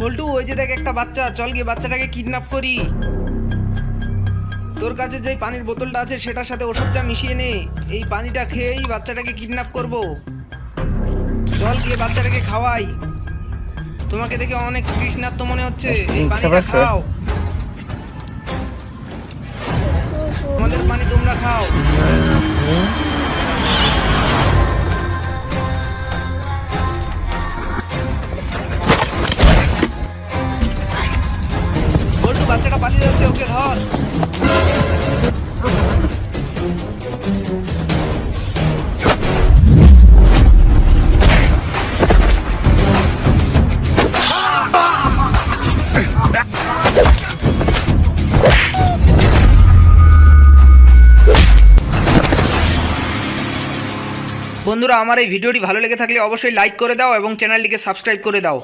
বল্টু, ওই যে দেখ একটা বাচ্চা, চল গিয়ে বাচ্চাটাকে কিডন্যাপ করি। তোর কাছে যে পানির বোতলটা আছে সেটার সাথে ওষুধটা মিশিয়ে নে, এই পানিটা খেয়েই বাচ্চাটাকে কিডন্যাপ করব। চল গিয়ে বাচ্চাটাকে খাওয়াই। তোমাকে দেখে অনেক তৃষ্ণার্ত মনে হচ্ছে, এই পানিটা খাও। আমাদের পানি তোমরা খাও। বল্টু, বাচ্চাটা পালিয়ে যাচ্ছে, ওকে ধর। বন্ধুরা, আমার এই ভিডিওটি ভালো লেগে থাকলে অবশ্যই লাইক করে দাও এবং চ্যানেলটিকে সাবস্ক্রাইব করে দাও।